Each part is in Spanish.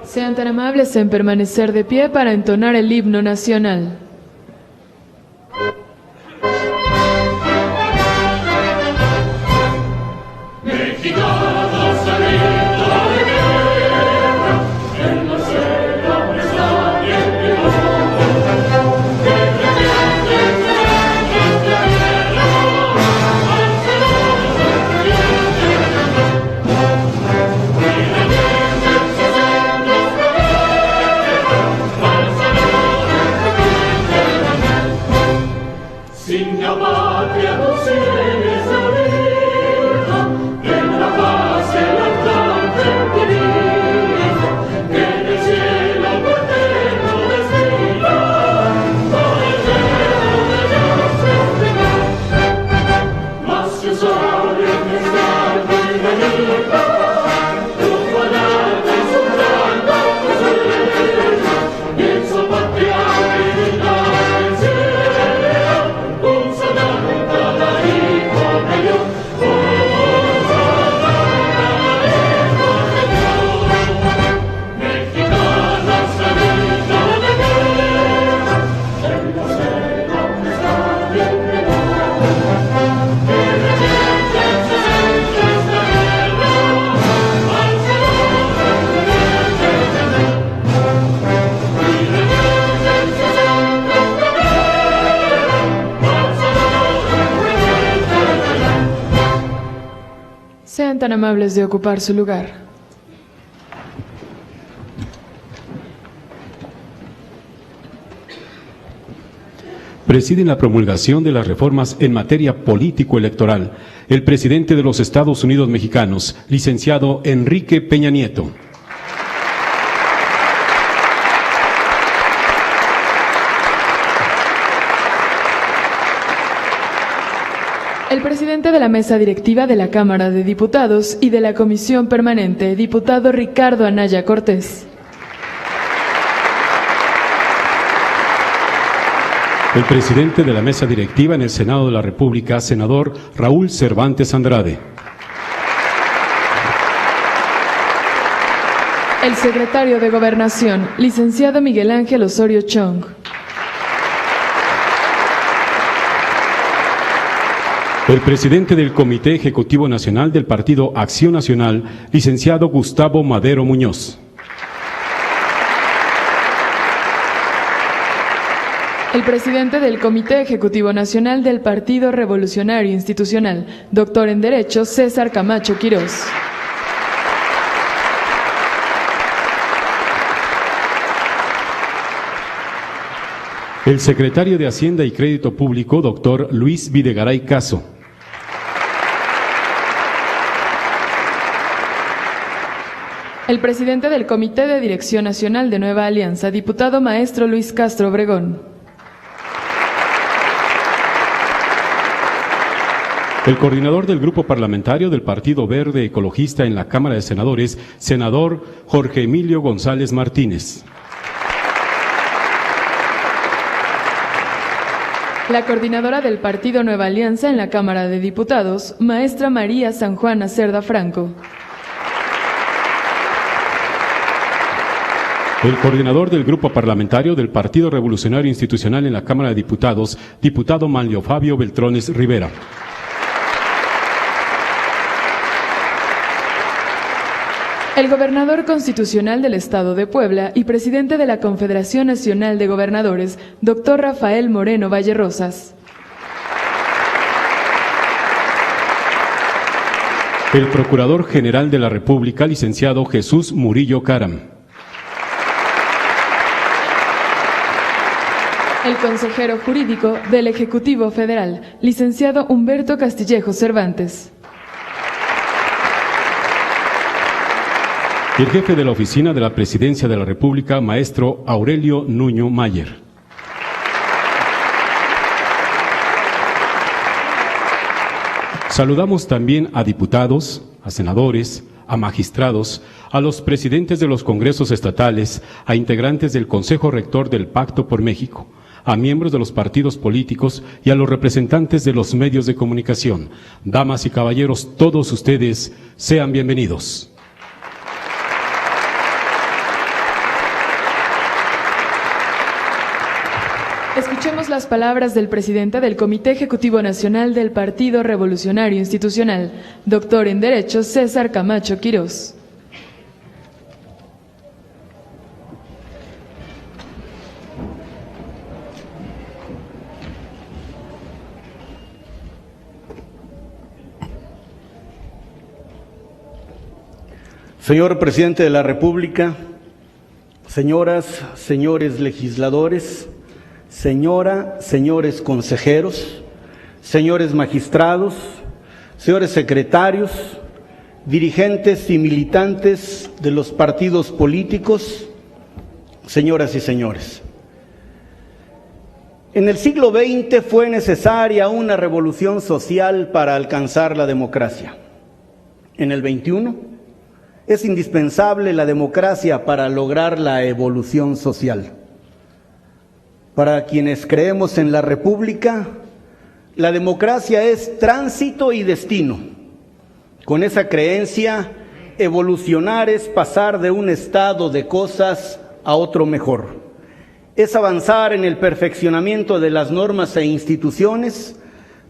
Sean tan amables en permanecer de pie para entonar el himno nacional. Sean tan amables de ocupar su lugar. Preside en la promulgación de las reformas en materia político-electoral el presidente de los Estados Unidos mexicanos, licenciado Enrique Peña Nieto. El presidente de la mesa directiva de la Cámara de Diputados y de la Comisión Permanente, diputado Ricardo Anaya Cortés. El presidente de la mesa directiva en el Senado de la República, senador Raúl Cervantes Andrade. El secretario de Gobernación, licenciado Miguel Ángel Osorio Chong. El presidente del Comité Ejecutivo Nacional del Partido Acción Nacional, licenciado Gustavo Madero Muñoz. El presidente del Comité Ejecutivo Nacional del Partido Revolucionario Institucional, doctor en Derecho, César Camacho Quirós. El secretario de Hacienda y Crédito Público, doctor Luis Videgaray Caso. El presidente del Comité de Dirección Nacional de Nueva Alianza, diputado maestro Luis Castro Obregón. El coordinador del Grupo Parlamentario del Partido Verde Ecologista en la Cámara de Senadores, senador Jorge Emilio González Martínez. La coordinadora del Partido Nueva Alianza en la Cámara de Diputados, maestra María San Juana Cerda Franco. El coordinador del Grupo Parlamentario del Partido Revolucionario Institucional en la Cámara de Diputados, diputado Manlio Fabio Beltrones Rivera. El gobernador constitucional del Estado de Puebla y presidente de la Confederación Nacional de Gobernadores, doctor Rafael Moreno Vallerosas. El Procurador General de la República, licenciado Jesús Murillo Caram. El consejero jurídico del Ejecutivo Federal, licenciado Humberto Castillejo Cervantes. Y el jefe de la Oficina de la Presidencia de la República, maestro Aurelio Nuño Mayer. Saludamos también a diputados, a senadores, a magistrados, a los presidentes de los congresos estatales, a integrantes del Consejo Rector del Pacto por México, a miembros de los partidos políticos y a los representantes de los medios de comunicación. Damas y caballeros, todos ustedes sean bienvenidos. Escuchemos las palabras del presidente del Comité Ejecutivo Nacional del Partido Revolucionario Institucional, doctor en Derecho César Camacho Quirós. Señor Presidente de la República, señoras, señores legisladores, señores consejeros, señores magistrados, señores secretarios, dirigentes y militantes de los partidos políticos, señoras y señores. En el siglo XX fue necesaria una revolución social para alcanzar la democracia. En el XXI es indispensable la democracia para lograr la evolución social. Para quienes creemos en la República, la democracia es tránsito y destino. Con esa creencia, evolucionar es pasar de un estado de cosas a otro mejor. Es avanzar en el perfeccionamiento de las normas e instituciones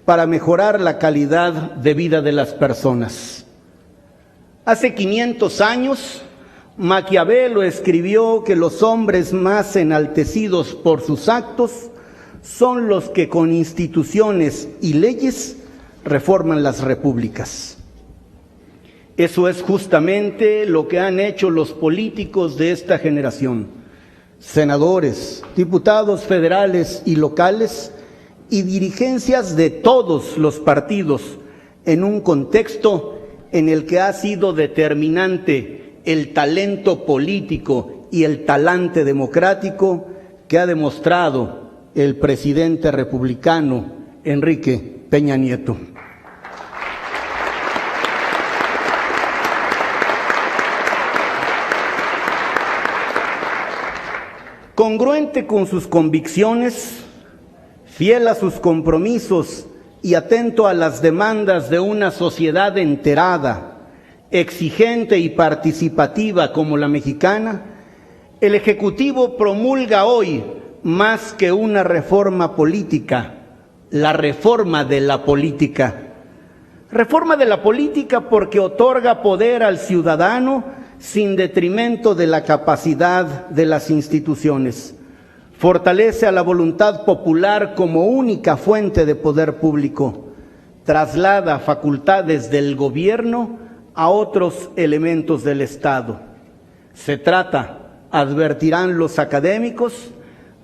para mejorar la calidad de vida de las personas. Hace 500 años, Maquiavelo escribió que los hombres más enaltecidos por sus actos son los que con instituciones y leyes reforman las repúblicas. Eso es justamente lo que han hecho los políticos de esta generación, senadores, diputados federales y locales y dirigencias de todos los partidos en un contexto en el que ha sido determinante el talento político y el talante democrático que ha demostrado el presidente republicano Enrique Peña Nieto. Congruente con sus convicciones, fiel a sus compromisos y atento a las demandas de una sociedad enterada, exigente y participativa como la mexicana, el Ejecutivo promulga hoy más que una reforma política, la reforma de la política. Reforma de la política porque otorga poder al ciudadano sin detrimento de la capacidad de las instituciones. Fortalece a la voluntad popular como única fuente de poder público, traslada facultades del gobierno a otros elementos del Estado. Se trata, advertirán los académicos,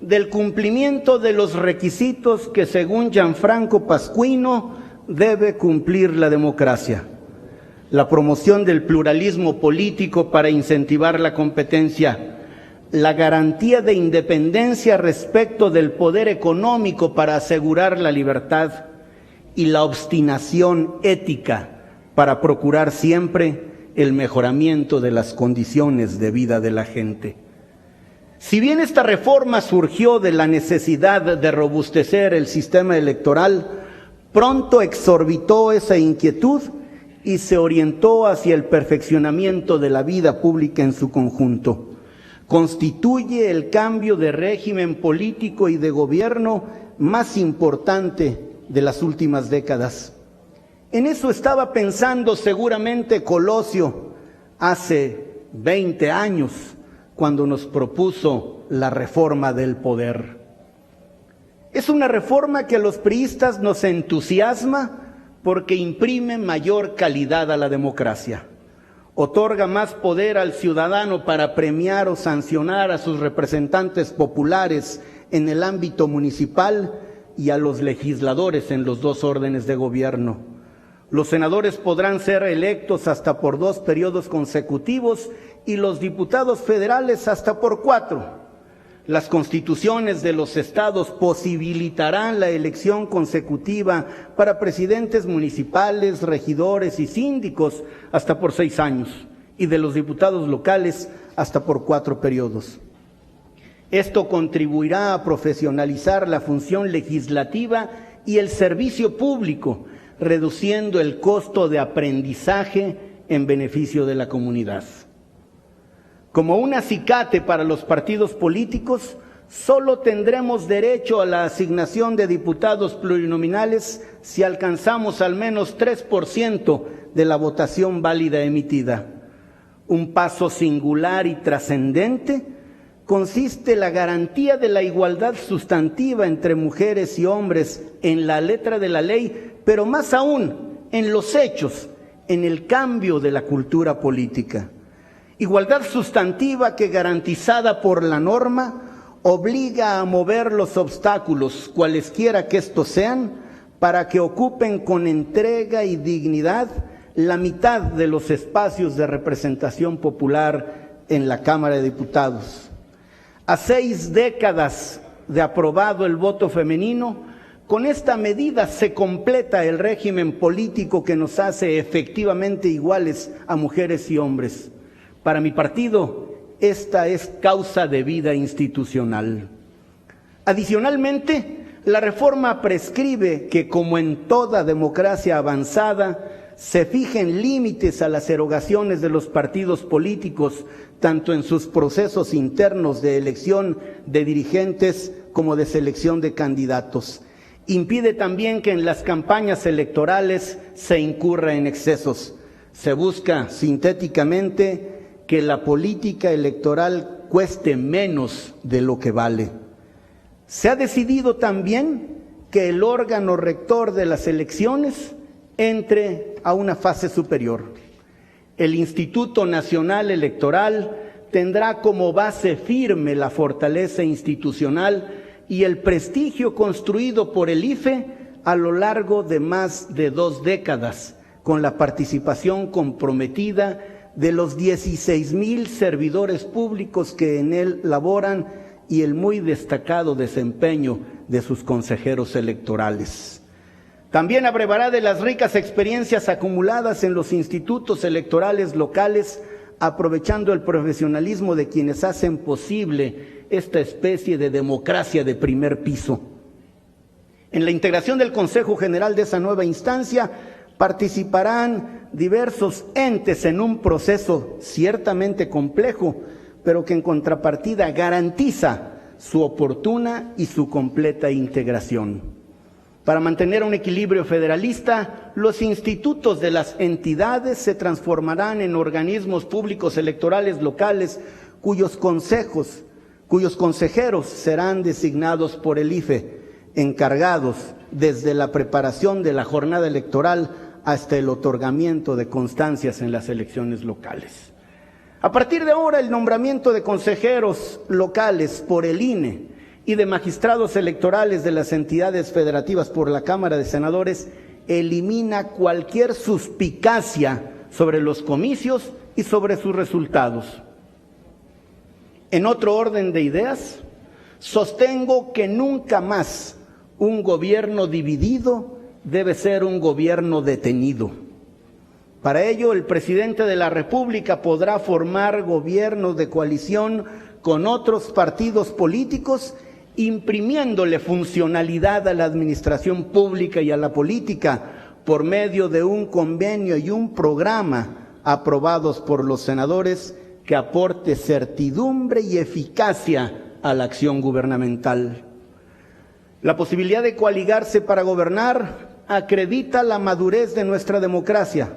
del cumplimiento de los requisitos que según Gianfranco Pasquino debe cumplir la democracia. La promoción del pluralismo político para incentivar la competencia, la garantía de independencia respecto del poder económico para asegurar la libertad y la obstinación ética para procurar siempre el mejoramiento de las condiciones de vida de la gente. Si bien esta reforma surgió de la necesidad de robustecer el sistema electoral, pronto exorbitó esa inquietud y se orientó hacia el perfeccionamiento de la vida pública en su conjunto. Constituye el cambio de régimen político y de gobierno más importante de las últimas décadas. En eso estaba pensando seguramente Colosio hace 20 años, cuando nos propuso la reforma del poder. Es una reforma que a los priistas nos entusiasma porque imprime mayor calidad a la democracia. Otorga más poder al ciudadano para premiar o sancionar a sus representantes populares en el ámbito municipal y a los legisladores en los dos órdenes de gobierno. Los senadores podrán ser electos hasta por 2 periodos consecutivos y los diputados federales hasta por 4. Las constituciones de los estados posibilitarán la elección consecutiva para presidentes municipales, regidores y síndicos hasta por 6 años y de los diputados locales hasta por 4 periodos. Esto contribuirá a profesionalizar la función legislativa y el servicio público, reduciendo el costo de aprendizaje en beneficio de la comunidad. Como un acicate para los partidos políticos, Solo tendremos derecho a la asignación de diputados plurinominales si alcanzamos al menos 3% de la votación válida emitida. Un paso singular y trascendente consiste en la garantía de la igualdad sustantiva entre mujeres y hombres en la letra de la ley, pero más aún en los hechos, en el cambio de la cultura política. Igualdad sustantiva que, garantizada por la norma, obliga a mover los obstáculos, cualesquiera que estos sean, para que ocupen con entrega y dignidad la mitad de los espacios de representación popular en la Cámara de Diputados. A 6 décadas de aprobado el voto femenino, con esta medida se completa el régimen político que nos hace efectivamente iguales a mujeres y hombres. Para mi partido, esta es causa de vida institucional. Adicionalmente, la reforma prescribe que, como en toda democracia avanzada, se fijen límites a las erogaciones de los partidos políticos, tanto en sus procesos internos de elección de dirigentes como de selección de candidatos. Impide también que en las campañas electorales se incurra en excesos. Se busca, sintéticamente, que la política electoral cueste menos de lo que vale. Se ha decidido también que el órgano rector de las elecciones entre a una fase superior. El Instituto Nacional Electoral tendrá como base firme la fortaleza institucional y el prestigio construido por el IFE a lo largo de más de 2 décadas, con la participación comprometida de los 16,000 servidores públicos que en él laboran y el muy destacado desempeño de sus consejeros electorales. También abrevará de las ricas experiencias acumuladas en los institutos electorales locales, aprovechando el profesionalismo de quienes hacen posible esta especie de democracia de primer piso. En la integración del Consejo General de esa nueva instancia participarán diversos entes en un proceso ciertamente complejo, pero que en contrapartida garantiza su oportuna y su completa integración. Para mantener un equilibrio federalista, los institutos de las entidades se transformarán en organismos públicos electorales locales cuyos consejeros serán designados por el IFE, encargados desde la preparación de la jornada electoral hasta el otorgamiento de constancias en las elecciones locales. A partir de ahora, el nombramiento de consejeros locales por el INE y de magistrados electorales de las entidades federativas por la Cámara de Senadores elimina cualquier suspicacia sobre los comicios y sobre sus resultados. En otro orden de ideas, sostengo que nunca más un gobierno dividido debe ser un gobierno detenido. Para ello, el presidente de la República podrá formar gobiernos de coalición con otros partidos políticos, imprimiéndole funcionalidad a la administración pública y a la política por medio de un convenio y un programa aprobados por los senadores que aporte certidumbre y eficacia a la acción gubernamental. La posibilidad de coaligarse para gobernar acredita la madurez de nuestra democracia,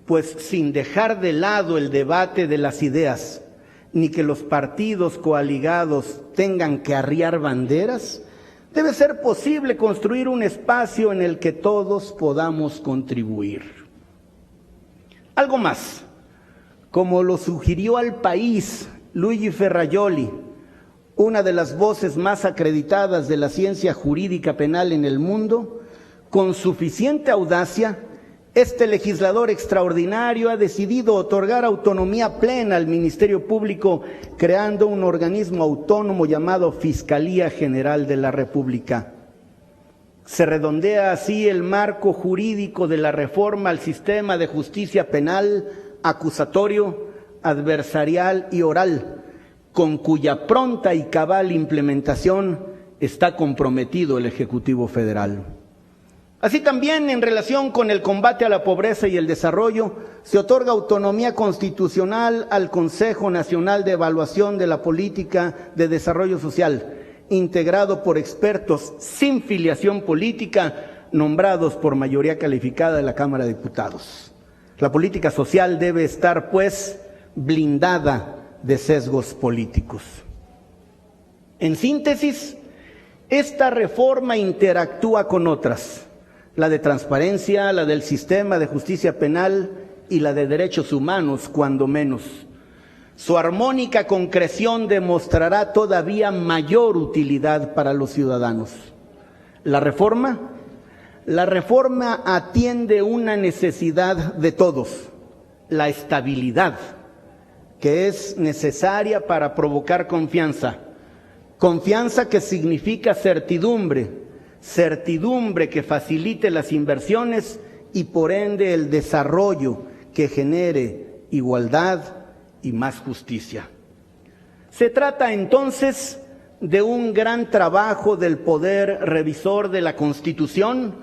pues sin dejar de lado el debate de las ideas, ni que los partidos coaligados tengan que arriar banderas, debe ser posible construir un espacio en el que todos podamos contribuir. Algo más, como lo sugirió al País Luigi Ferrajoli, una de las voces más acreditadas de la ciencia jurídica penal en el mundo, con suficiente audacia, este legislador extraordinario ha decidido otorgar autonomía plena al Ministerio Público, creando un organismo autónomo llamado Fiscalía General de la República. Se redondea así el marco jurídico de la reforma al sistema de justicia penal, acusatorio, adversarial y oral, con cuya pronta y cabal implementación está comprometido el Ejecutivo Federal. Así también, en relación con el combate a la pobreza y el desarrollo, se otorga autonomía constitucional al Consejo Nacional de Evaluación de la Política de Desarrollo Social, integrado por expertos sin filiación política, nombrados por mayoría calificada de la Cámara de Diputados. La política social debe estar, pues, blindada de sesgos políticos. En síntesis, esta reforma interactúa con otras, la de transparencia, la del sistema de justicia penal y la de derechos humanos, cuando menos. Su armónica concreción demostrará todavía mayor utilidad para los ciudadanos. La reforma atiende una necesidad de todos, la estabilidad, que es necesaria para provocar confianza. Confianza que significa certidumbre que facilite las inversiones y por ende el desarrollo que genere igualdad y más justicia. Se trata entonces de un gran trabajo del poder revisor de la Constitución,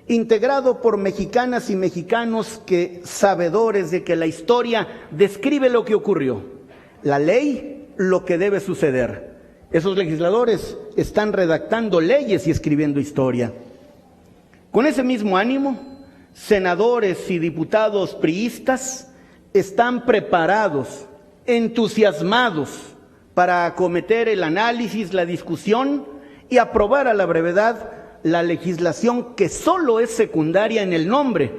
integrado por mexicanas y mexicanos que, sabedores de que la historia describe lo que ocurrió, la ley lo que debe suceder. Esos legisladores están redactando leyes y escribiendo historia. Con ese mismo ánimo, senadores y diputados priistas están preparados, entusiasmados para acometer el análisis, la discusión y aprobar a la brevedad la legislación que solo es secundaria en el nombre,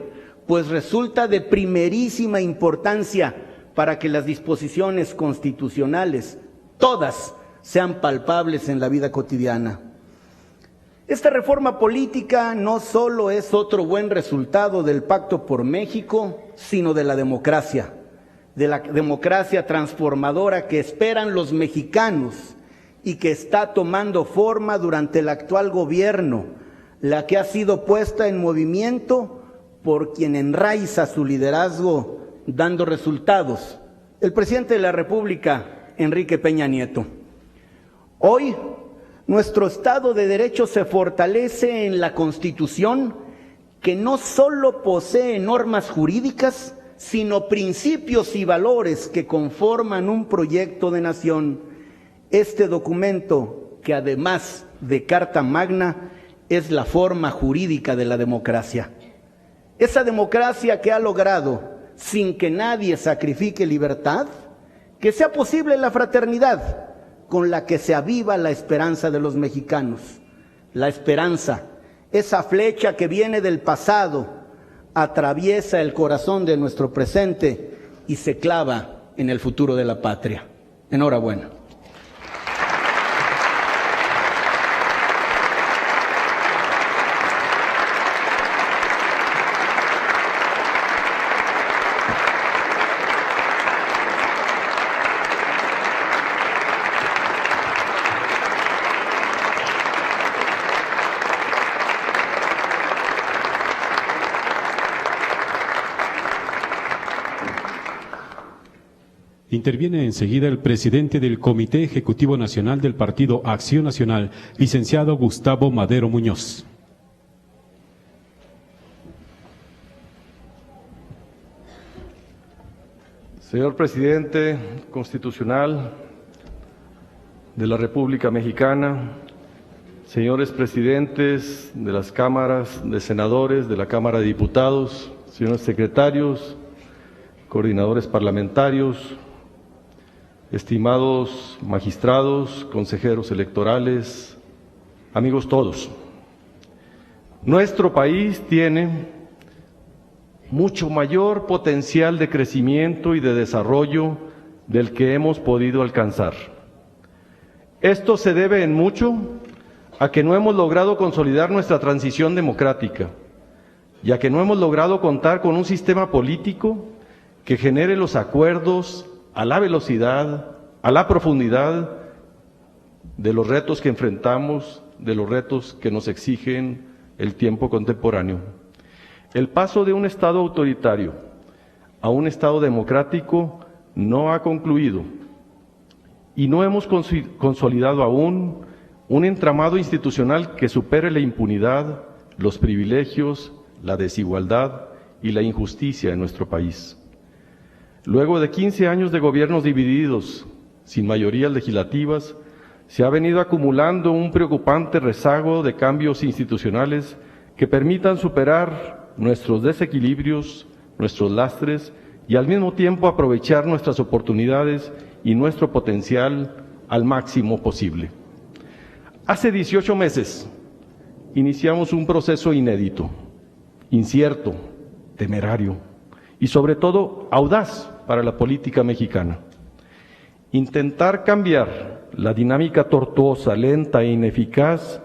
pues resulta de primerísima importancia para que las disposiciones constitucionales, todas, sean palpables en la vida cotidiana. Esta reforma política no solo es otro buen resultado del Pacto por México, sino de la democracia transformadora que esperan los mexicanos y que está tomando forma durante el actual gobierno, la que ha sido puesta en movimiento por quien enraiza su liderazgo dando resultados, el presidente de la República, Enrique Peña Nieto. Hoy, nuestro Estado de Derecho se fortalece en la Constitución, que no solo posee normas jurídicas, sino principios y valores que conforman un proyecto de nación. Este documento, que además de Carta Magna, es la forma jurídica de la democracia. Esa democracia que ha logrado, sin que nadie sacrifique libertad, que sea posible la fraternidad con la que se aviva la esperanza de los mexicanos. La esperanza, esa flecha que viene del pasado, atraviesa el corazón de nuestro presente y se clava en el futuro de la patria. Enhorabuena. Interviene enseguida el presidente del Comité Ejecutivo Nacional del Partido Acción Nacional, licenciado Gustavo Madero Muñoz. Señor presidente constitucional de la República Mexicana, señores presidentes de las cámaras de senadores, de la Cámara de Diputados, señores secretarios, coordinadores parlamentarios, estimados magistrados, consejeros electorales, amigos todos. Nuestro país tiene mucho mayor potencial de crecimiento y de desarrollo del que hemos podido alcanzar. Esto se debe en mucho a que no hemos logrado consolidar nuestra transición democrática, y a que no hemos logrado contar con un sistema político que genere los acuerdos a la velocidad, a la profundidad de los retos que enfrentamos, de los retos que nos exigen el tiempo contemporáneo. El paso de un Estado autoritario a un Estado democrático no ha concluido y no hemos consolidado aún un entramado institucional que supere la impunidad, los privilegios, la desigualdad y la injusticia en nuestro país. Luego de 15 años de gobiernos divididos, sin mayorías legislativas, se ha venido acumulando un preocupante rezago de cambios institucionales que permitan superar nuestros desequilibrios, nuestros lastres y al mismo tiempo aprovechar nuestras oportunidades y nuestro potencial al máximo posible. Hace 18 meses iniciamos un proceso inédito, incierto, temerario y sobre todo audaz para la política mexicana. Intentar cambiar la dinámica tortuosa, lenta e ineficaz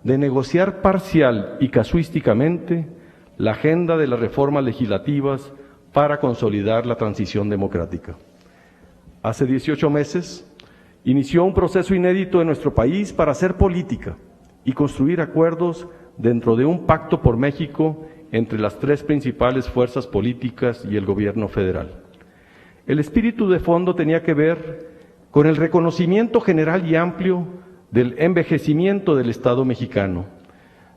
de negociar parcial y casuísticamente la agenda de las reformas legislativas para consolidar la transición democrática. Hace 18 meses inició un proceso inédito en nuestro país para hacer política y construir acuerdos dentro de un pacto por México entre las tres principales fuerzas políticas y el gobierno federal. El espíritu de fondo tenía que ver con el reconocimiento general y amplio del envejecimiento del Estado mexicano,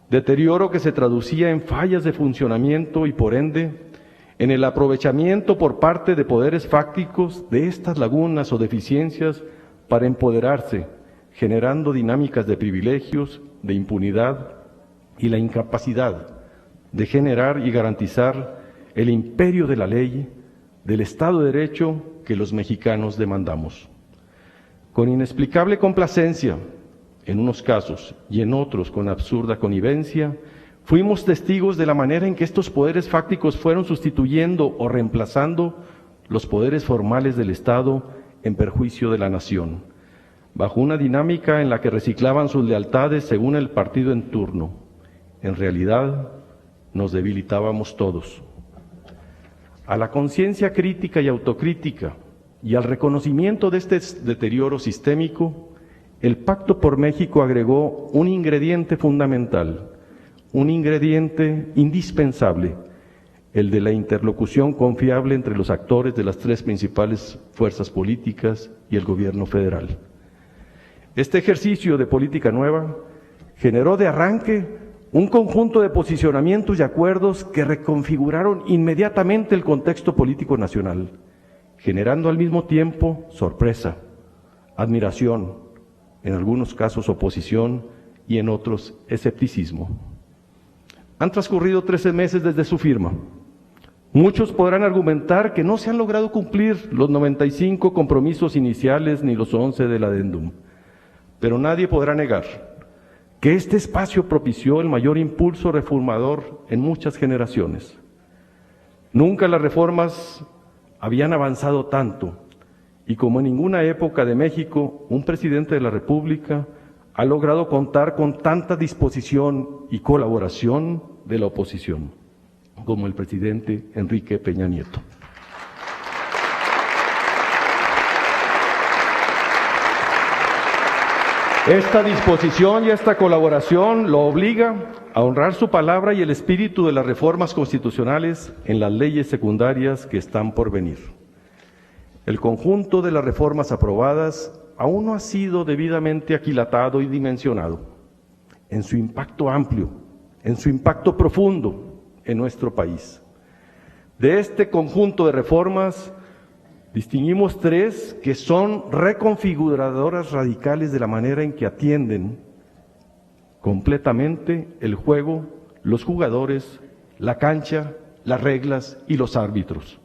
deterioro que se traducía en fallas de funcionamiento y por ende en el aprovechamiento por parte de poderes fácticos de estas lagunas o deficiencias para empoderarse, generando dinámicas de privilegios, de impunidad y la incapacidad de generar y garantizar el imperio de la ley, del Estado de Derecho que los mexicanos demandamos. Con inexplicable complacencia, en unos casos y en otros con absurda connivencia, fuimos testigos de la manera en que estos poderes fácticos fueron sustituyendo o reemplazando los poderes formales del Estado en perjuicio de la nación, bajo una dinámica en la que reciclaban sus lealtades según el partido en turno. En realidad, nos debilitábamos todos. A la conciencia crítica y autocrítica y al reconocimiento de este deterioro sistémico, el Pacto por México agregó un ingrediente fundamental, un ingrediente indispensable, el de la interlocución confiable entre los actores de las tres principales fuerzas políticas y el gobierno federal. Este ejercicio de política nueva generó de arranque un conjunto de posicionamientos y acuerdos que reconfiguraron inmediatamente el contexto político nacional, generando al mismo tiempo sorpresa, admiración, en algunos casos oposición y en otros escepticismo. Han transcurrido 13 meses desde su firma. Muchos podrán argumentar que no se han logrado cumplir los 95 compromisos iniciales ni los 11 del adendum, pero nadie podrá negar que este espacio propició el mayor impulso reformador en muchas generaciones. Nunca las reformas habían avanzado tanto, y como en ninguna época de México, un presidente de la República ha logrado contar con tanta disposición y colaboración de la oposición, como el presidente Enrique Peña Nieto. Esta disposición y esta colaboración lo obliga a honrar su palabra y el espíritu de las reformas constitucionales en las leyes secundarias que están por venir. El conjunto de las reformas aprobadas aún no ha sido debidamente aquilatado y dimensionado en su impacto amplio, en su impacto profundo en nuestro país. De este conjunto de reformas distinguimos tres que son reconfiguradoras radicales de la manera en que atienden completamente el juego, los jugadores, la cancha, las reglas y los árbitros.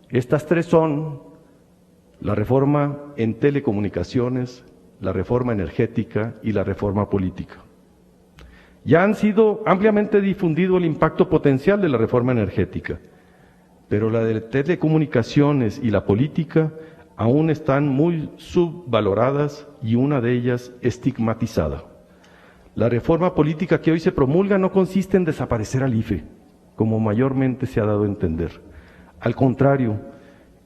Estas tres son la reforma en telecomunicaciones, la reforma energética y la reforma política. Ya han sido ampliamente difundido el impacto potencial de la reforma energética, pero la de telecomunicaciones y la política aún están muy subvaloradas y una de ellas estigmatizada. La reforma política que hoy se promulga no consiste en desaparecer al IFE, como mayormente se ha dado a entender. Al contrario,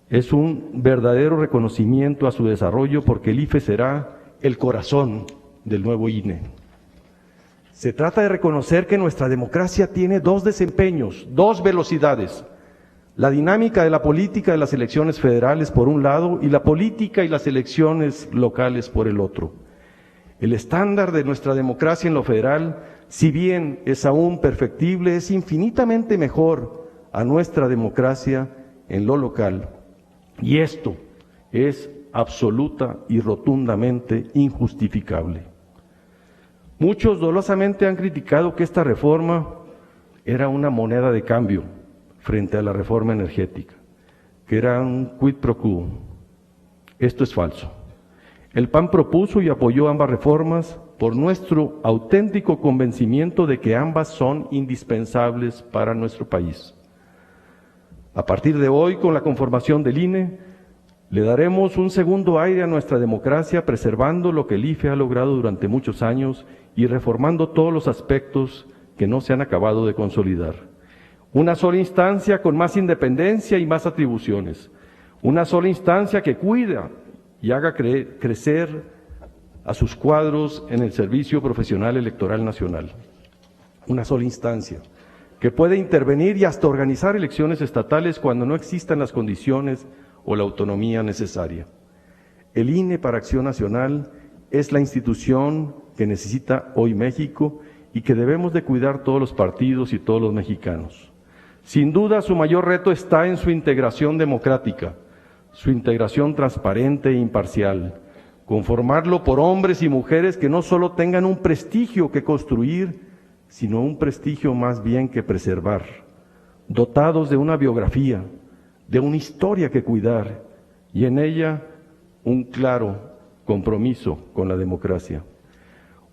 es un verdadero reconocimiento a su desarrollo porque el IFE será el corazón del nuevo INE. Se trata de reconocer que nuestra democracia tiene dos desempeños, dos velocidades. La dinámica de la política de las elecciones federales por un lado y la política y las elecciones locales por el otro. El estándar de nuestra democracia en lo federal, si bien es aún perfectible, es infinitamente mejor a nuestra democracia en lo local. Y esto es absoluta y rotundamente injustificable. Muchos dolosamente han criticado que esta reforma era una moneda de cambio frente a la reforma energética, que era un quid pro quo. Esto es falso. El PAN propuso y apoyó ambas reformas por nuestro auténtico convencimiento de que ambas son indispensables para nuestro país. A partir de hoy, con la conformación del INE, le daremos un segundo aire a nuestra democracia, preservando lo que el IFE ha logrado durante muchos años y reformando todos los aspectos que no se han acabado de consolidar. Una sola instancia con más independencia y más atribuciones. Una sola instancia que cuida y haga crecer a sus cuadros en el Servicio Profesional Electoral Nacional. Una sola instancia que puede intervenir y hasta organizar elecciones estatales cuando no existan las condiciones o la autonomía necesaria. El INE para Acción Nacional es la institución que necesita hoy México y que debemos de cuidar todos los partidos y todos los mexicanos. Sin duda, su mayor reto está en su integración democrática, su integración transparente e imparcial, conformarlo por hombres y mujeres que no solo tengan un prestigio que construir, sino un prestigio más bien que preservar, dotados de una biografía, de una historia que cuidar y en ella un claro compromiso con la democracia.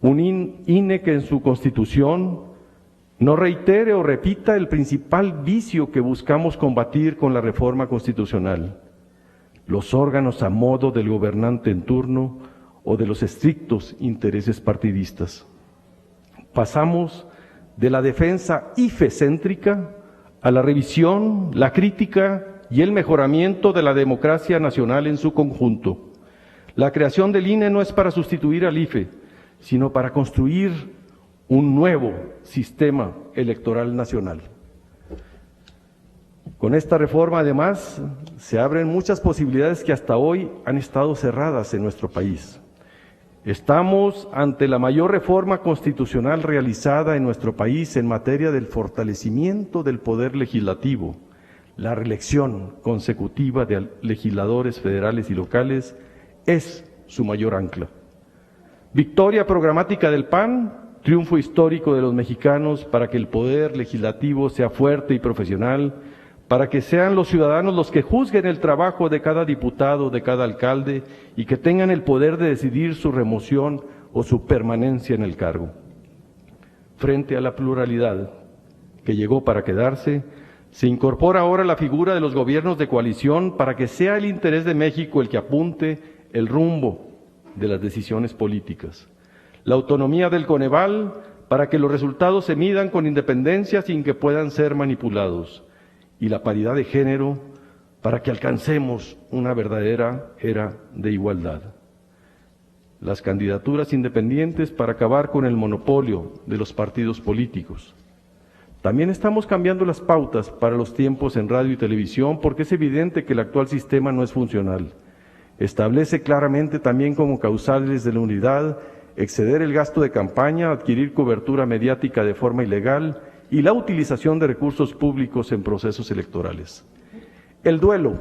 Un INE que en su Constitución no reitere o repita el principal vicio que buscamos combatir con la reforma constitucional: los órganos a modo del gobernante en turno o de los estrictos intereses partidistas. Pasamos de la defensa IFE-céntrica a la revisión, la crítica y el mejoramiento de la democracia nacional en su conjunto. La creación del INE no es para sustituir al IFE, sino para construir un nuevo sistema electoral nacional. Con esta reforma, además, se abren muchas posibilidades que hasta hoy han estado cerradas en nuestro país. Estamos ante la mayor reforma constitucional realizada en nuestro país en materia del fortalecimiento del poder legislativo, la reelección consecutiva de legisladores federales y locales es su mayor ancla. Victoria programática del PAN, triunfo histórico de los mexicanos para que el poder legislativo sea fuerte y profesional, para que sean los ciudadanos los que juzguen el trabajo de cada diputado, de cada alcalde, y que tengan el poder de decidir su remoción o su permanencia en el cargo. Frente a la pluralidad que llegó para quedarse, se incorpora ahora la figura de los gobiernos de coalición para que sea el interés de México el que apunte el rumbo de las decisiones políticas. La autonomía del Coneval para que los resultados se midan con independencia sin que puedan ser manipulados. Y la paridad de género para que alcancemos una verdadera era de igualdad. Las candidaturas independientes para acabar con el monopolio de los partidos políticos. También estamos cambiando las pautas para los tiempos en radio y televisión porque es evidente que el actual sistema no es funcional. Establece claramente también como causales de la unidad exceder el gasto de campaña, adquirir cobertura mediática de forma ilegal y la utilización de recursos públicos en procesos electorales. El duelo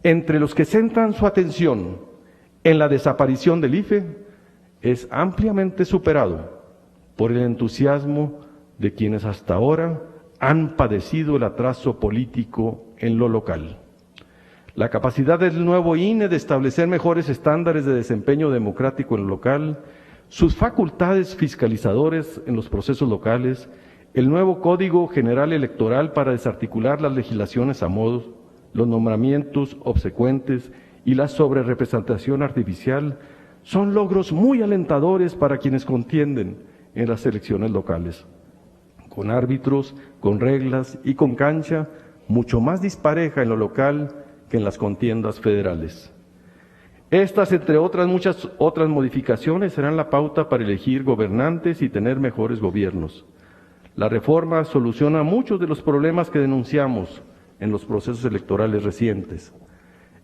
entre los que centran su atención en la desaparición del IFE es ampliamente superado por el entusiasmo de quienes hasta ahora han padecido el atraso político en lo local. La capacidad del nuevo INE de establecer mejores estándares de desempeño democrático en lo local, sus facultades fiscalizadoras en los procesos locales, el nuevo Código General Electoral para desarticular las legislaciones a modo, los nombramientos obsecuentes y la sobrerepresentación artificial son logros muy alentadores para quienes contienden en las elecciones locales, con árbitros, con reglas y con cancha mucho más dispareja en lo local que en las contiendas federales. Estas, entre otras muchas otras modificaciones, serán la pauta para elegir gobernantes y tener mejores gobiernos. La reforma soluciona muchos de los problemas que denunciamos en los procesos electorales recientes.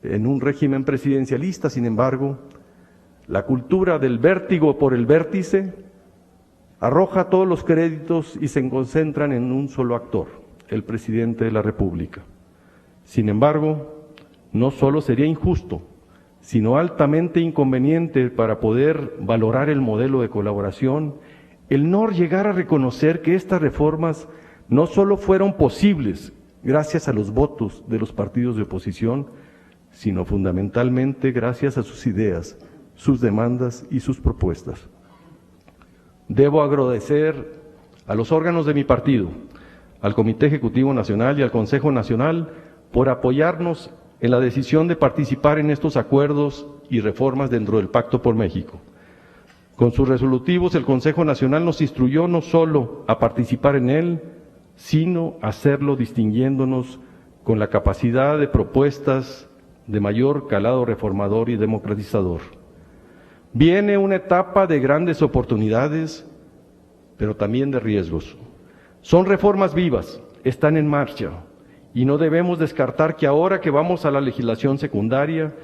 En un régimen presidencialista, sin embargo, la cultura del vértigo por el vértice arroja todos los créditos y se concentran en un solo actor, el presidente de la República. Sin embargo, no solo sería injusto, sino altamente inconveniente para poder valorar el modelo de colaboración, el no llegar a reconocer que estas reformas no solo fueron posibles gracias a los votos de los partidos de oposición, sino fundamentalmente gracias a sus ideas, sus demandas y sus propuestas. Debo agradecer a los órganos de mi partido, al Comité Ejecutivo Nacional y al Consejo Nacional por apoyarnos en la decisión de participar en estos acuerdos y reformas dentro del Pacto por México. Con sus resolutivos, el Consejo Nacional nos instruyó no solo a participar en él, sino a hacerlo distinguiéndonos con la capacidad de propuestas de mayor calado reformador y democratizador. Viene una etapa de grandes oportunidades, pero también de riesgos. Son reformas vivas, están en marcha, y no debemos descartar que ahora que vamos a la legislación secundaria,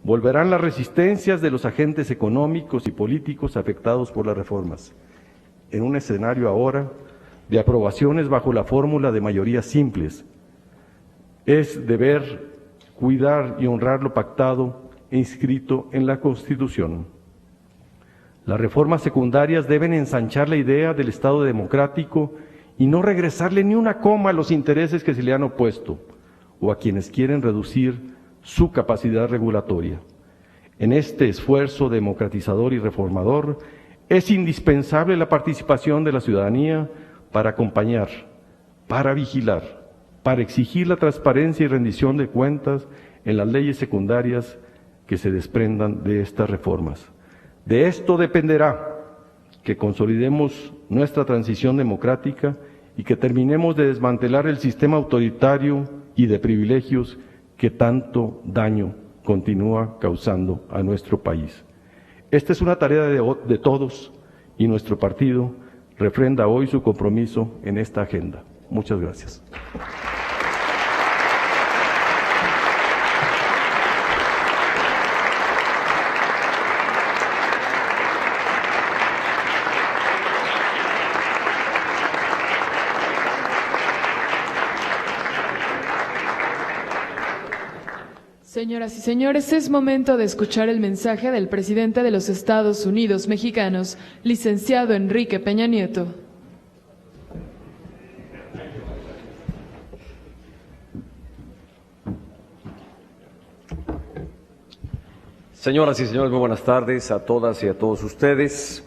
volverán las resistencias de los agentes económicos y políticos afectados por las reformas, en un escenario ahora de aprobaciones bajo la fórmula de mayorías simples. Es deber cuidar y honrar lo pactado e inscrito en la Constitución. Las reformas secundarias deben ensanchar la idea del Estado democrático y no regresarle ni una coma a los intereses que se le han opuesto o a quienes quieren reducir su capacidad regulatoria. En este esfuerzo democratizador y reformador es indispensable la participación de la ciudadanía para acompañar, para vigilar, para exigir la transparencia y rendición de cuentas en las leyes secundarias que se desprendan de estas reformas. De esto dependerá que consolidemos nuestra transición democrática y que terminemos de desmantelar el sistema autoritario y de privilegios que tanto daño continúa causando a nuestro país. Esta es una tarea de todos y nuestro partido refrenda hoy su compromiso en esta agenda. Muchas gracias. Señoras y señores, es momento de escuchar el mensaje del presidente de los Estados Unidos mexicanos, licenciado Enrique Peña Nieto. Señoras y señores, muy buenas tardes a todas y a todos ustedes.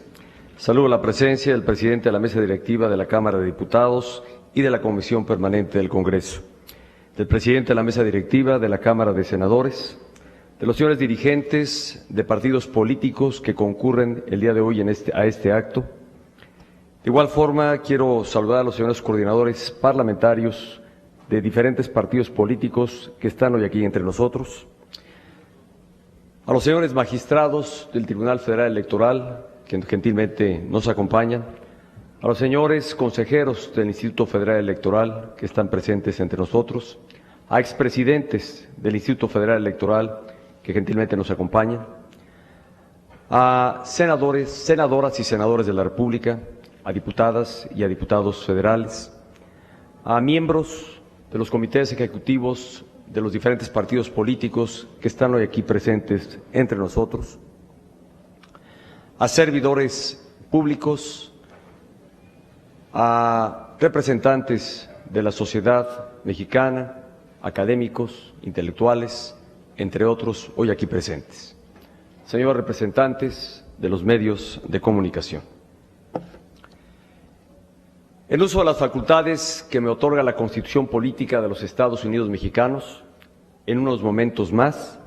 Saludo la presencia del presidente de la mesa directiva de la Cámara de Diputados y de la Comisión Permanente del Congreso, del presidente de la mesa directiva de la Cámara de Senadores, de los señores dirigentes de partidos políticos que concurren el día de hoy a este acto. De igual forma, quiero saludar a los señores coordinadores parlamentarios de diferentes partidos políticos que están hoy aquí entre nosotros, a los señores magistrados del Tribunal Federal Electoral que gentilmente nos acompañan, a los señores consejeros del Instituto Federal Electoral que están presentes entre nosotros, a expresidentes del Instituto Federal Electoral que gentilmente nos acompañan, a senadores, senadoras y senadores de la República, a diputadas y a diputados federales, a miembros de los comités ejecutivos de los diferentes partidos políticos que están hoy aquí presentes entre nosotros, a servidores públicos, a representantes de la sociedad mexicana, académicos, intelectuales, entre otros, hoy aquí presentes. Señores representantes de los medios de comunicación. En uso de las facultades que me otorga la Constitución Política de los Estados Unidos Mexicanos, en unos momentos más,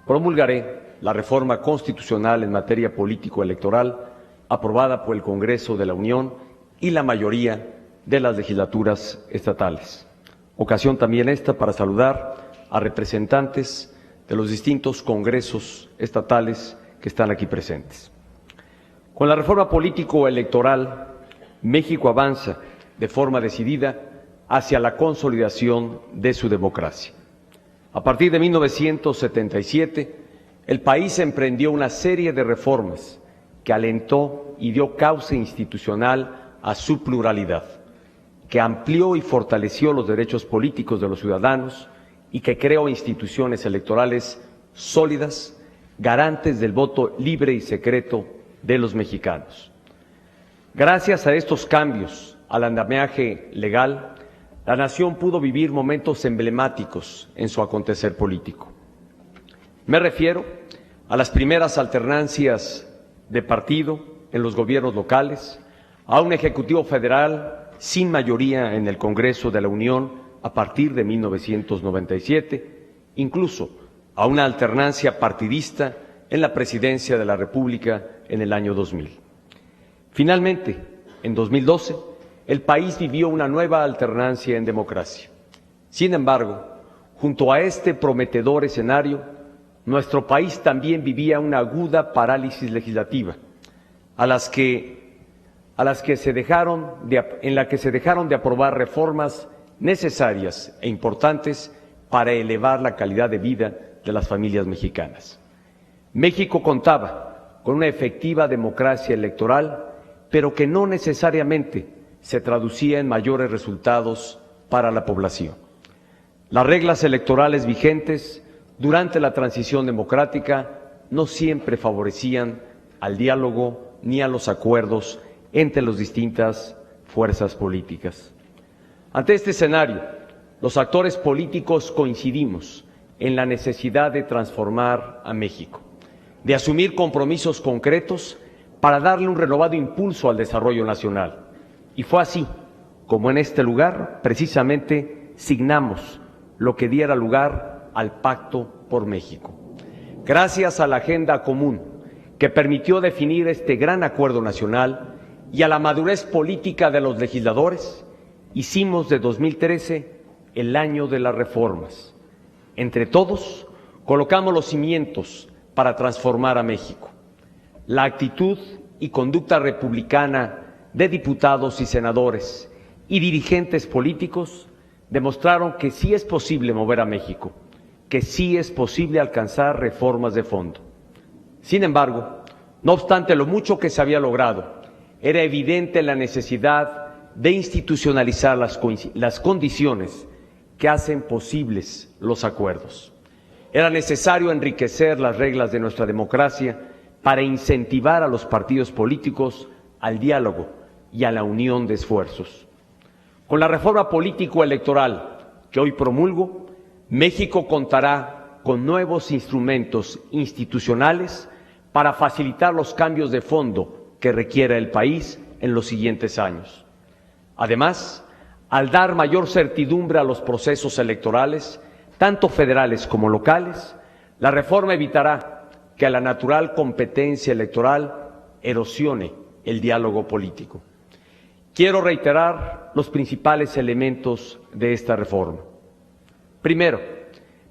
promulgaré la reforma constitucional en materia político-electoral aprobada por el Congreso de la Unión y la mayoría de las legislaturas estatales. Ocasión también esta para saludar a representantes de los distintos congresos estatales que están aquí presentes. Con la reforma político-electoral, México avanza de forma decidida hacia la consolidación de su democracia. A partir de 1977, el país emprendió una serie de reformas que alentó y dio cauce institucional a su pluralidad, que amplió y fortaleció los derechos políticos de los ciudadanos y que creó instituciones electorales sólidas garantes del voto libre y secreto de los mexicanos. Gracias a estos cambios al andamiaje legal, la nación pudo vivir momentos emblemáticos en su acontecer político. Me refiero a las primeras alternancias de partido en los gobiernos locales, a un Ejecutivo federal sin mayoría en el Congreso de la Unión a partir de 1997, incluso a una alternancia partidista en la Presidencia de la República en el año 2000. Finalmente, en 2012, el país vivió una nueva alternancia en democracia. Sin embargo, junto a este prometedor escenario, nuestro país también vivía una aguda parálisis legislativa, en la que se dejaron de aprobar reformas necesarias e importantes para elevar la calidad de vida de las familias mexicanas. México contaba con una efectiva democracia electoral, pero que no necesariamente se traducía en mayores resultados para la población. Las reglas electorales vigentes durante la transición democrática no siempre favorecían al diálogo ni a los acuerdos entre las distintas fuerzas políticas. Ante este escenario, los actores políticos coincidimos en la necesidad de transformar a México, de asumir compromisos concretos para darle un renovado impulso al desarrollo nacional. Y fue así como en este lugar precisamente signamos lo que diera lugar al Pacto por México. Gracias a la agenda común que permitió definir este gran acuerdo nacional y a la madurez política de los legisladores, hicimos de 2013 el año de las reformas. Entre todos, colocamos los cimientos para transformar a México. La actitud y conducta republicana de diputados y senadores y dirigentes políticos demostraron que sí es posible mover a México, que sí es posible alcanzar reformas de fondo. Sin embargo, no obstante lo mucho que se había logrado, era evidente la necesidad de institucionalizar las condiciones que hacen posibles los acuerdos. Era necesario enriquecer las reglas de nuestra democracia para incentivar a los partidos políticos al diálogo y a la unión de esfuerzos. Con la reforma político-electoral que hoy promulgo, México contará con nuevos instrumentos institucionales para facilitar los cambios de fondo que requiera el país en los siguientes años. Además, al dar mayor certidumbre a los procesos electorales, tanto federales como locales, la reforma evitará que la natural competencia electoral erosione el diálogo político. Quiero reiterar los principales elementos de esta reforma. Primero,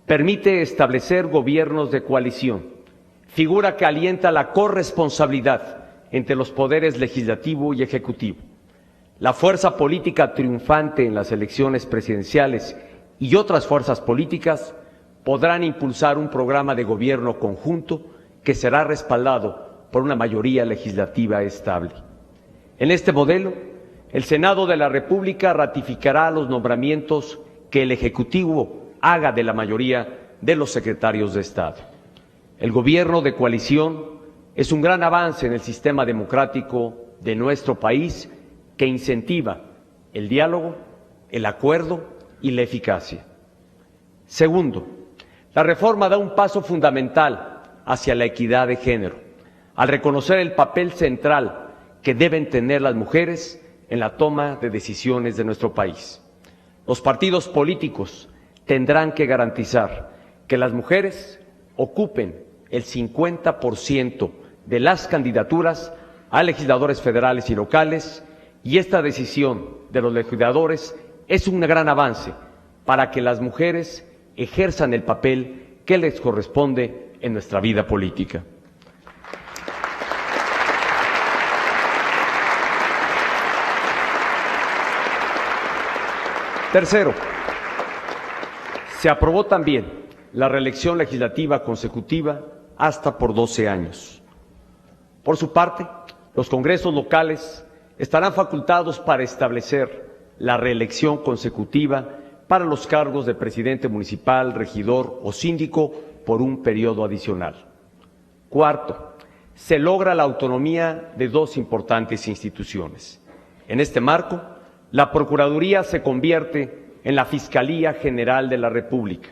permite establecer gobiernos de coalición, figura que alienta la corresponsabilidad entre los poderes legislativo y ejecutivo. La fuerza política triunfante en las elecciones presidenciales y otras fuerzas políticas podrán impulsar un programa de gobierno conjunto que será respaldado por una mayoría legislativa estable. En este modelo, el Senado de la República ratificará los nombramientos que el Ejecutivo haga de la mayoría de los secretarios de Estado. El gobierno de coalición es un gran avance en el sistema democrático de nuestro país que incentiva el diálogo, el acuerdo y la eficacia. Segundo, la reforma da un paso fundamental hacia la equidad de género, al reconocer el papel central que deben tener las mujeres en la toma de decisiones de nuestro país. Los partidos políticos tendrán que garantizar que las mujeres ocupen el 50% de las candidaturas a legisladores federales y locales, y esta decisión de los legisladores es un gran avance para que las mujeres ejerzan el papel que les corresponde en nuestra vida política. Tercero, se aprobó también la reelección legislativa consecutiva hasta por 12 años. Por su parte, los congresos locales estarán facultados para establecer la reelección consecutiva para los cargos de presidente municipal, regidor o síndico por un periodo adicional. Cuarto, se logra la autonomía de dos importantes instituciones. En este marco, la Procuraduría se convierte en la Fiscalía General de la República.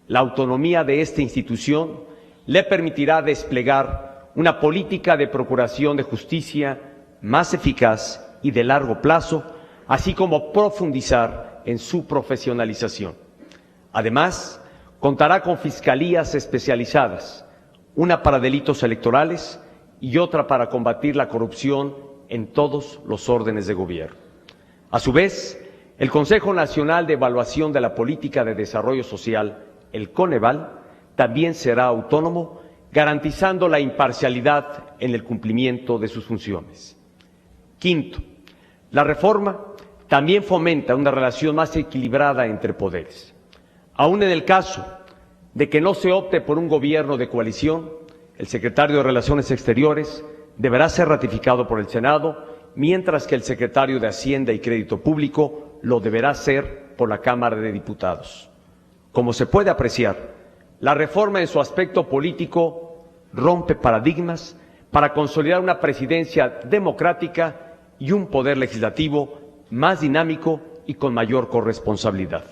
La autonomía de esta institución le permitirá desplegar una política de procuración de justicia más eficaz y de largo plazo, así como profundizar en su profesionalización. Además, contará con fiscalías especializadas, una para delitos electorales y otra para combatir la corrupción en todos los órdenes de gobierno. A su vez, el Consejo Nacional de Evaluación de la Política de Desarrollo Social, el Coneval, también será autónomo, garantizando la imparcialidad en el cumplimiento de sus funciones. Quinto, la reforma también fomenta una relación más equilibrada entre poderes. Aún en el caso de que no se opte por un gobierno de coalición, el secretario de Relaciones Exteriores deberá ser ratificado por el Senado, mientras que el secretario de Hacienda y Crédito Público lo deberá hacer por la Cámara de Diputados. Como se puede apreciar, la reforma en su aspecto político rompe paradigmas para consolidar una presidencia democrática y un poder legislativo más dinámico y con mayor corresponsabilidad.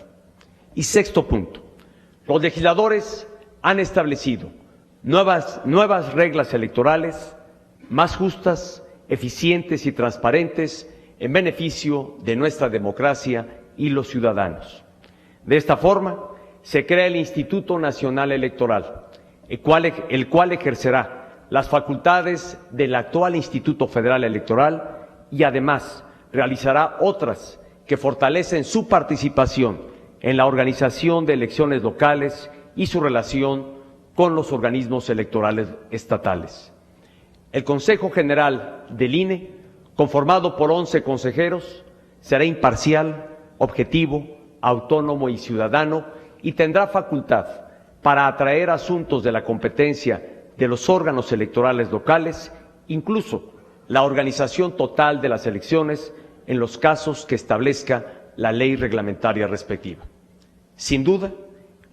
Y sexto punto, los legisladores han establecido nuevas reglas electorales más justas, eficientes y transparentes en beneficio de nuestra democracia y los ciudadanos. De esta forma, se crea el Instituto Nacional Electoral, el cual ejercerá las facultades del actual Instituto Federal Electoral y además realizará otras que fortalecen su participación en la organización de elecciones locales y su relación con los organismos electorales estatales. El Consejo General del INE, conformado por 11 consejeros, será imparcial, objetivo, autónomo y ciudadano y tendrá facultad para atraer asuntos de la competencia de los órganos electorales locales, incluso la organización total de las elecciones en los casos que establezca la ley reglamentaria respectiva. Sin duda,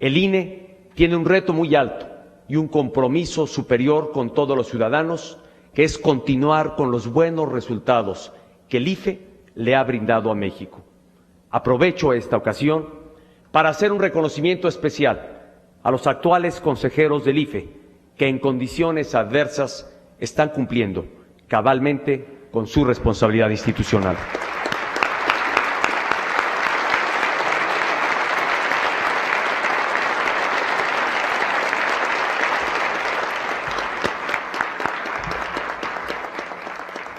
el INE tiene un reto muy alto y un compromiso superior con todos los ciudadanos, que es continuar con los buenos resultados que el IFE le ha brindado a México. Aprovecho esta ocasión para hacer un reconocimiento especial a los actuales consejeros del IFE, que en condiciones adversas están cumpliendo cabalmente con su responsabilidad institucional.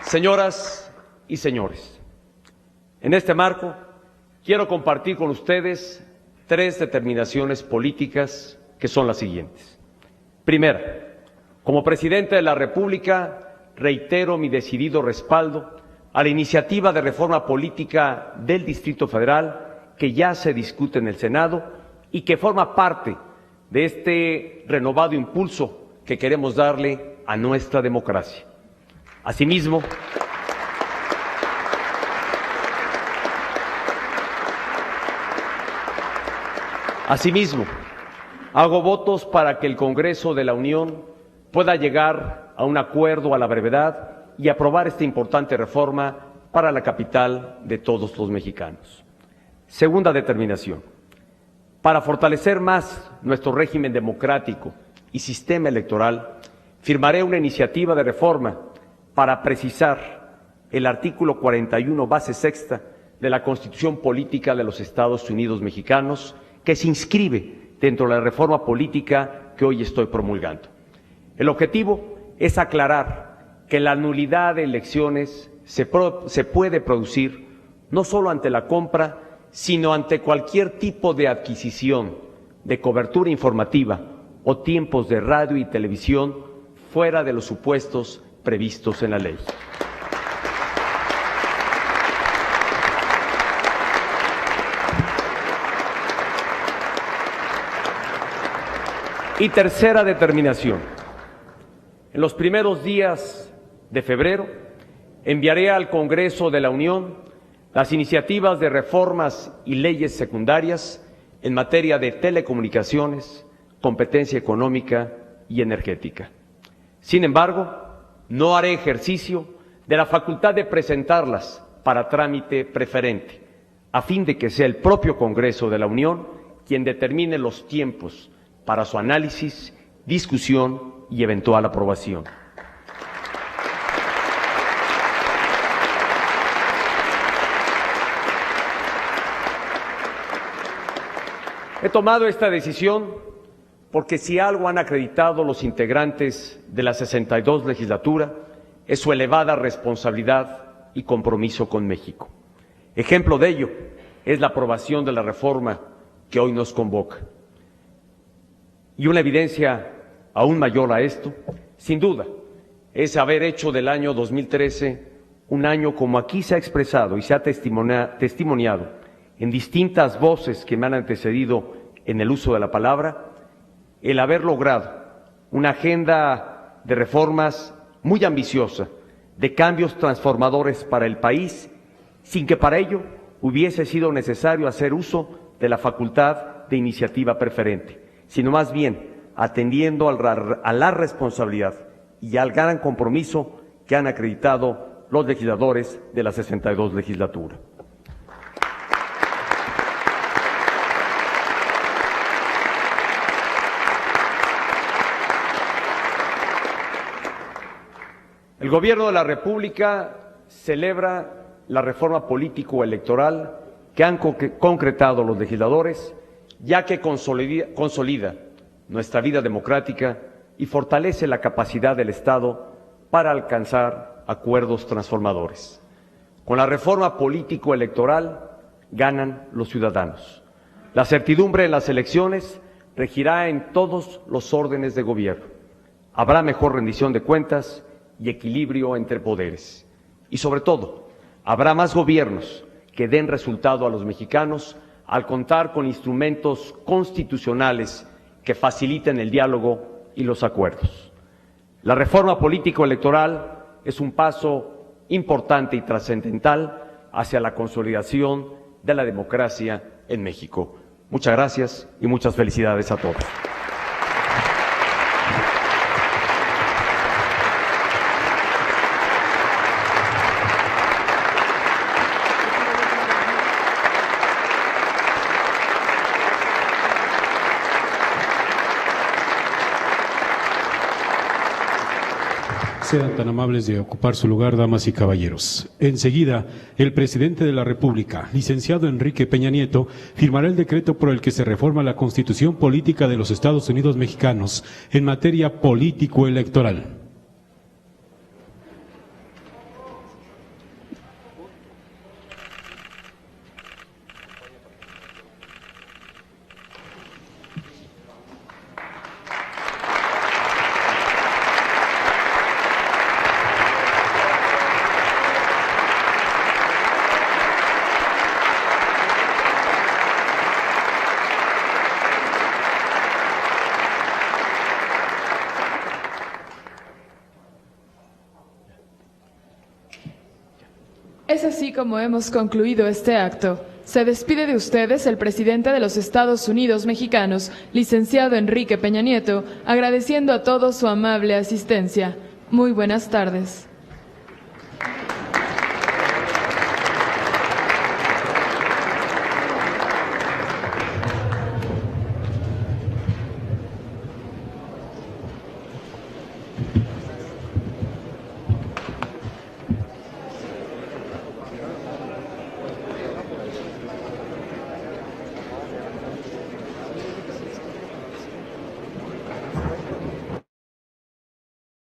Señoras y señores, en este marco quiero compartir con ustedes 3 determinaciones políticas que son las siguientes. Primera, como presidente de la República, reitero mi decidido respaldo a la iniciativa de reforma política del Distrito Federal que ya se discute en el Senado y que forma parte de este renovado impulso que queremos darle a nuestra democracia. Asimismo, hago votos para que el Congreso de la Unión pueda llegar a un acuerdo a la brevedad y aprobar esta importante reforma para la capital de todos los mexicanos. Segunda determinación, para fortalecer más nuestro régimen democrático y sistema electoral, firmaré una iniciativa de reforma para precisar el artículo 41, base sexta, de la Constitución Política de los Estados Unidos Mexicanos, que se inscribe dentro de la reforma política que hoy estoy promulgando. El objetivo es aclarar que la nulidad de elecciones se puede producir no solo ante la compra, sino ante cualquier tipo de adquisición de cobertura informativa o tiempos de radio y televisión fuera de los supuestos previstos en la ley. Y tercera determinación, en los primeros días de febrero enviaré al Congreso de la Unión las iniciativas de reformas y leyes secundarias en materia de telecomunicaciones, competencia económica y energética. Sin embargo, no haré ejercicio de la facultad de presentarlas para trámite preferente, a fin de que sea el propio Congreso de la Unión quien determine los tiempos para su análisis, discusión y eventual aprobación. He tomado esta decisión porque si algo han acreditado los integrantes de la 62 legislatura es su elevada responsabilidad y compromiso con México. Ejemplo de ello es la aprobación de la reforma que hoy nos convoca. Y una evidencia aún mayor a esto, sin duda, es haber hecho del año 2013 un año, como aquí se ha expresado y se ha testimoniado en distintas voces que me han antecedido en el uso de la palabra, el haber logrado una agenda de reformas muy ambiciosa, de cambios transformadores para el país, sin que para ello hubiese sido necesario hacer uso de la facultad de iniciativa preferente, sino más bien atendiendo a la responsabilidad y al gran compromiso que han acreditado los legisladores de la 62 legislatura. El Gobierno de la República celebra la reforma político-electoral que han concretado los legisladores, ya que consolida nuestra vida democrática y fortalece la capacidad del Estado para alcanzar acuerdos transformadores. Con la reforma político-electoral ganan los ciudadanos. La certidumbre en las elecciones regirá en todos los órdenes de gobierno. Habrá mejor rendición de cuentas y equilibrio entre poderes. Y sobre todo, habrá más gobiernos que den resultado a los mexicanos al contar con instrumentos constitucionales que faciliten el diálogo y los acuerdos. La reforma político-electoral es un paso importante y trascendental hacia la consolidación de la democracia en México. Muchas gracias y muchas felicidades a todos. Sean tan amables de ocupar su lugar, damas y caballeros. Enseguida, el presidente de la República, licenciado Enrique Peña Nieto, firmará el decreto por el que se reforma la Constitución Política de los Estados Unidos Mexicanos en materia político-electoral. Es así como hemos concluido este acto. Se despide de ustedes el presidente de los Estados Unidos Mexicanos, licenciado Enrique Peña Nieto, agradeciendo a todos su amable asistencia. Muy buenas tardes.